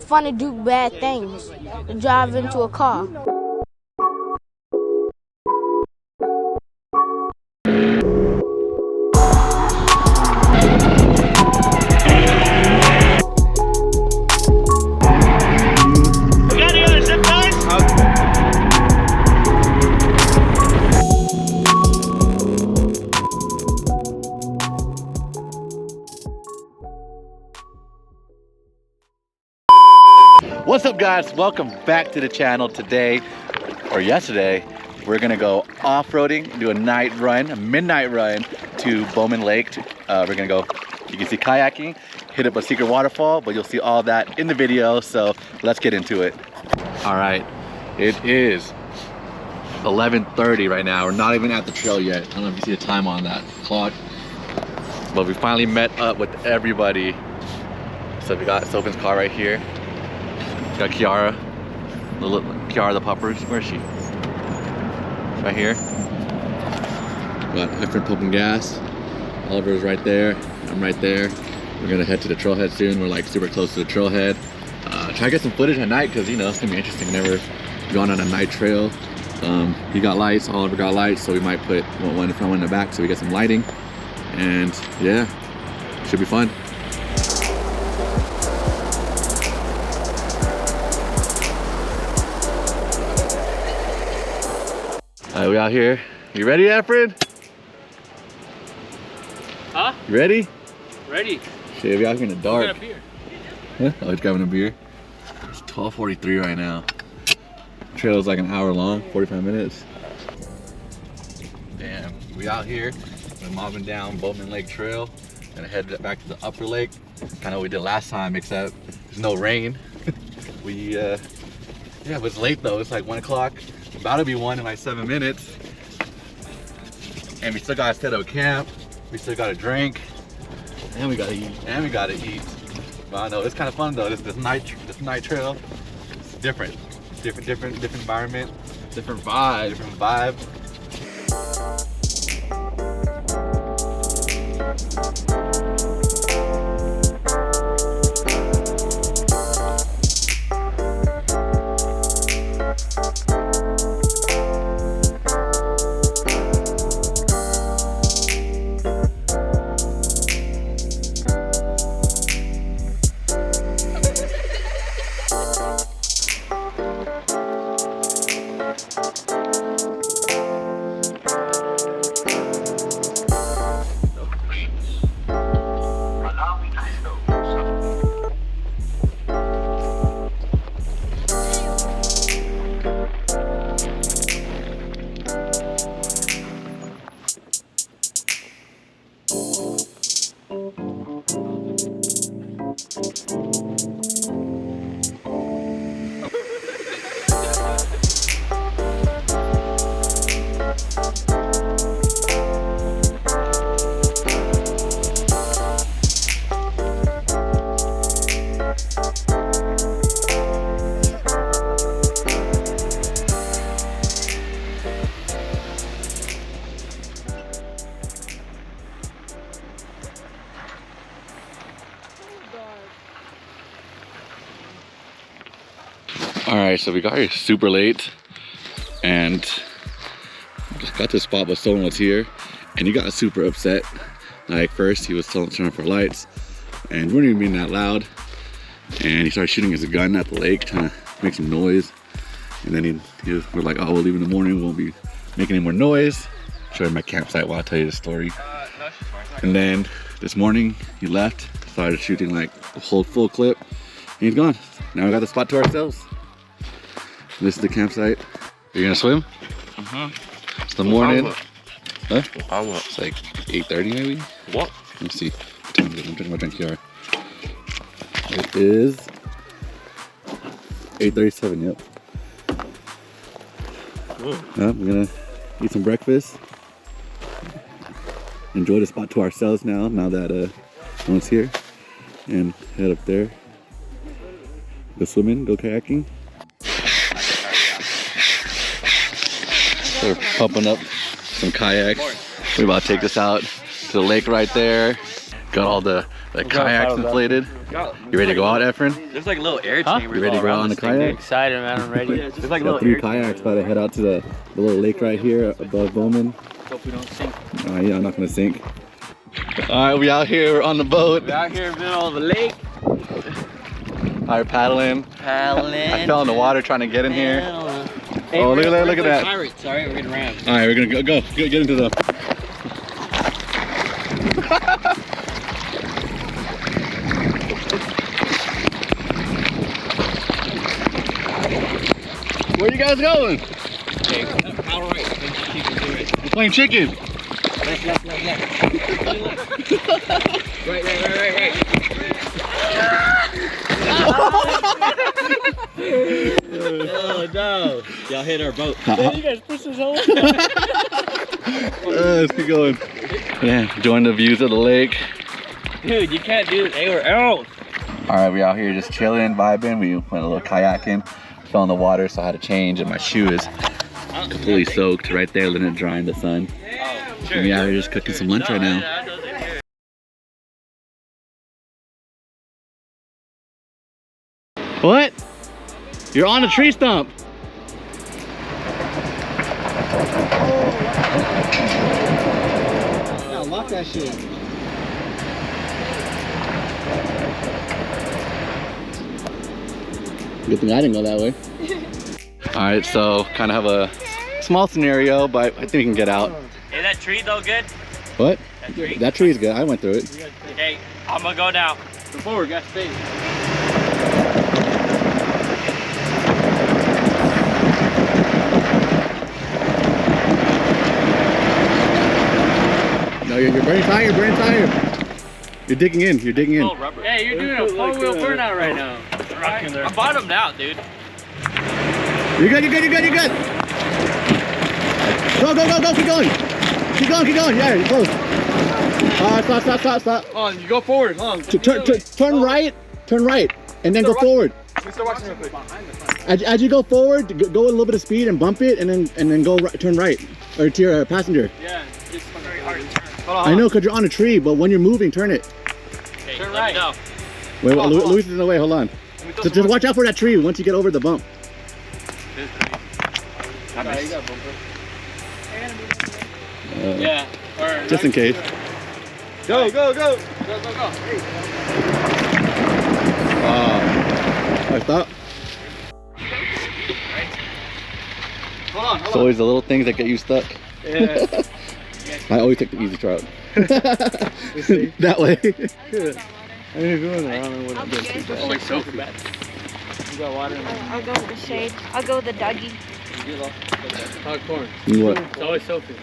fun to do bad things, to drive into a car. What's up, guys? Welcome back to the channel. Today, or yesterday, we're gonna go off-roading, do a night run, a midnight run to Bowman Lake. We're gonna go, you can see kayaking, hit up a secret waterfall, but you'll see all that in the video, so let's get into it. All right, it is 11:30 right now. We're not even at the trail yet. I don't know if you see the time on that clock, but we finally met up with everybody. So we got Sophie's car right here. We got Kiara, Kiara the puppers. Where is she? Right here. We got Efren pumping gas. Oliver's right there. I'm right there. We're gonna head to the trailhead soon. We're like super close to the trailhead. Try to get some footage at night because, you know, it's gonna be interesting. Never gone on a night trail. He got lights, Oliver got lights, so we might put one in front, one in the back so we get some lighting. And yeah, should be fun. Alright, we out here. You ready, Efren? Huh? You ready? Ready. Shit, we out here in the dark. Got a beer. Huh? Oh, he's grabbing a beer. It's 12:43 right now. The trail is like an hour long, 45 minutes. Damn, we out here. We're mobbing down Bowman Lake Trail. Gonna head back to the upper lake. Kind of what we did last time, except there's no rain. Yeah, it was late though. It's like 1 o'clock. About to be 1 in like 7 minutes. And we still gotta set up camp. We still gotta drink. And we gotta eat. And we gotta eat. But I know it's kind of fun though. This night trail. It's different. Different environment. Different vibe. Alright, so we got here super late and just got to the spot, but someone was here and he got super upset. Like, first he was turning off our lights and we weren't even being that loud, and he started shooting his gun at the lake, trying to make some noise. And then we're like, oh, we'll leave in the morning, we won't be making any more noise. Show you my campsite while I tell you the story. And then this morning he left, started shooting like a whole full clip, and he's gone. Now we got the spot to ourselves. This is the campsite. Are you gonna swim? It's the morning. Huh? It's like 8:30 maybe. What? Let's see. What time is it? I'm drinking my drink here. It is 8:37. Yep. We're gonna eat some breakfast. Enjoy the spot to ourselves now that no one's here, and head up there. Go swimming, go kayaking. They're pumping up some kayaks. We're about to take this out to the lake right there. Got all the The kayak's inflated. You ready to go out, Efren? There's like little air Huh? chambers. You ready to go out on the kayak? Excited, man. I'm ready. There's like Got 3 kayaks, about to head out to the little lake right here above Bowman. Hope we don't sink. Yeah, I'm not gonna sink. All right, we out here on the boat. We're out here in the middle of the lake. All right, paddling. I fell in the water trying to get in here. Hey, Oh, look at that, look at that. Pirates. All right, we're gonna ram. All right, we're gonna go get into the. Where you guys going? Okay, all right. We're playing chicken. Left. Right. Oh no! Y'all hit our boat. You guys push this hole. Let's keep going. Yeah, enjoying the views of the lake. Dude, you can't do it anywhere else. All right, we out here just chilling, vibing. We went a little kayaking. Fell in the water, so I had to change, and my shoe is completely soaked right there, letting it dry in the sun. Oh, sure. And we out here just cooking some lunch right now. What? You're on a tree stump. Yeah, lock that shit. Good thing I didn't go that way. All right, so kind of have a small scenario, but I think we can get out. Hey, that tree though good? What? That tree? That tree is good. I went through it. Okay, I'm gonna go now. Go forward, got space. No, you're burning tire. You're burning tire. You're digging in. You're digging in. Hey, you're doing a 4-wheel burnout right now. I'm bottomed out, dude. You're good. You're good. You're good. You're good. Go. Keep going. Keep going. Yeah, you're close. Stop. Hold on, you go forward. Hold on. Turn right. Turn right. And then go forward. Let me start watching real quick. As you go forward, go with a little bit of speed and bump it, and then go right, turn right, or to your passenger. Yeah, it's very hard to turn. Hold on. I know, because you're on a tree, but when you're moving, turn it. Okay, turn right. Wait, Luis is in the way. Hold on. Just watch out for that tree once you get over the bump. Yeah. Just in case. Go. I thought. Hold on. It's always the little things that get you stuck. Yeah. I always take the easy route. That way. I ain't doing that. I don't know what it is. I'll Like so bad. You got water in there. I'll go with the shade. I'll go with the doggy. Hot corn. What? It's always Sophie.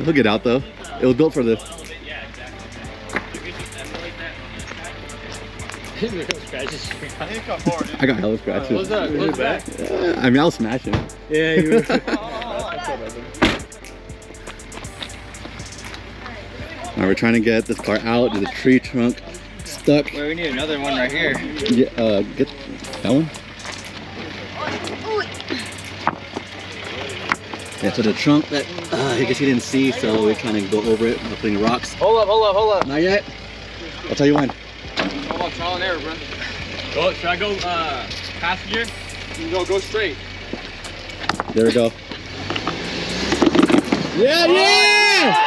He'll get out though. It was built for this. Yeah, exactly. I got hella scratches. What's that? What's that? I mean, I'll smash him. Yeah, you were. Alright, we're trying to get this car out. There's a tree trunk stuck. Wait, we need another one right here. Yeah, get that one. Yeah, so the trunk that I guess you didn't see, so we're trying to go over it by putting rocks. Hold up. Not yet. I'll tell you when. Hold on, trial and error, bro. Go, should I go passenger? You can go straight. There we go. Yeah!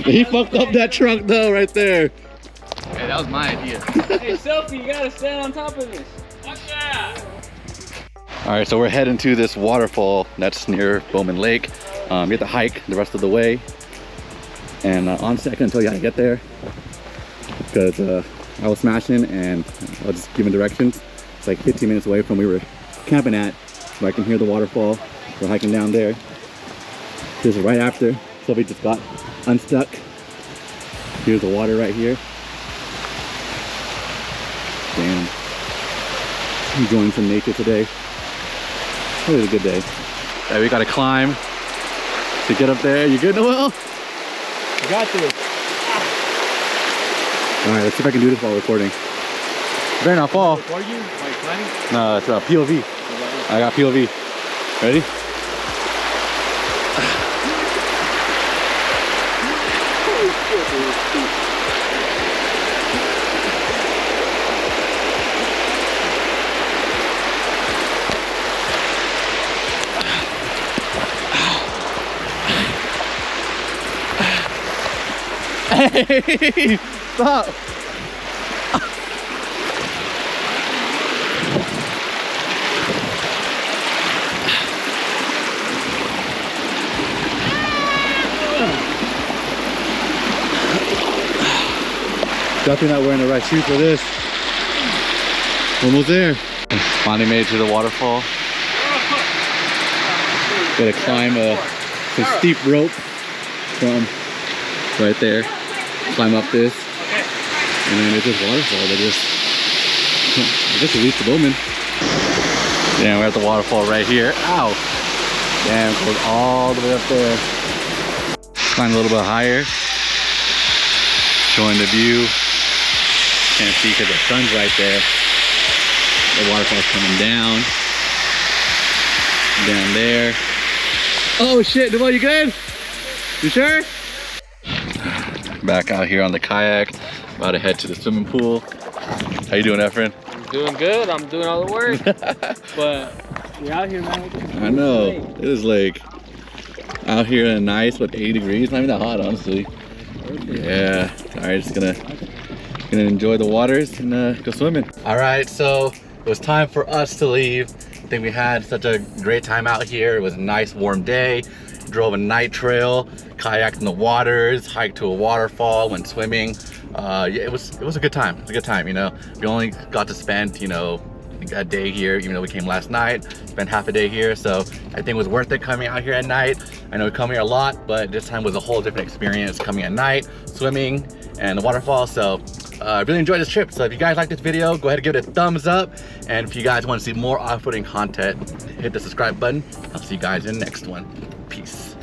He fucked up that trunk though, right there. Hey, that was my idea. Hey, Sophie, you gotta stand on top of this. Watch that. All right, so we're heading to this waterfall that's near Bowman Lake. We have to hike the rest of the way. And honestly, I couldn't tell you how to get there because I was smashing and I was just giving directions. It's like 15 minutes away from where we were camping at, so I can hear the waterfall. We're hiking down there. This is right after Sophie just got unstuck. Here's the water right here. Damn. Enjoying some nature today. It was a good day. Hey, we gotta climb to get up there. You good, Noel? You got this. All right, let's see if I can do this while recording. Better not fall. Are you? Like climbing? No, it's POV. I got POV. Ready? Hey, stop. Definitely not wearing the right shoe for this. Almost there. Finally made it to the waterfall. Gotta climb some steep rope from right there. Climb up this. And then there's this waterfall that just released the Bowman. Damn, we're at the waterfall right here. Ow! Damn, it goes all the way up there. Climb a little bit higher. Showing the view. Can't see because the sun's right there. The waterfall's coming down. Down there. Oh shit, Devon, you good? You sure? Back out here on the kayak. About to head to the swimming pool. How you doing, Efren? I'm doing good. I'm doing all the work. But we're out here, man. I know. It is like out here in nice, what, 80 degrees? Not even that hot, honestly. Yeah. Alright, just gonna enjoy the waters and go swimming. Alright, so it was time for us to leave. I think we had such a great time out here. It was a nice warm day. Drove a night trail, kayaked in the waters, hiked to a waterfall, went swimming. Yeah, it was a good time. It was a good time, you know. We only got to spend, you know, a day here, even though we came last night. Spent half a day here, so I think it was worth it coming out here at night. I know we come here a lot, but this time was a whole different experience coming at night, swimming, and the waterfall. So I really enjoyed this trip. So if you guys like this video, go ahead and give it a thumbs up. And if you guys want to see more off-roading content, hit the subscribe button. I'll see you guys in the next one. Peace.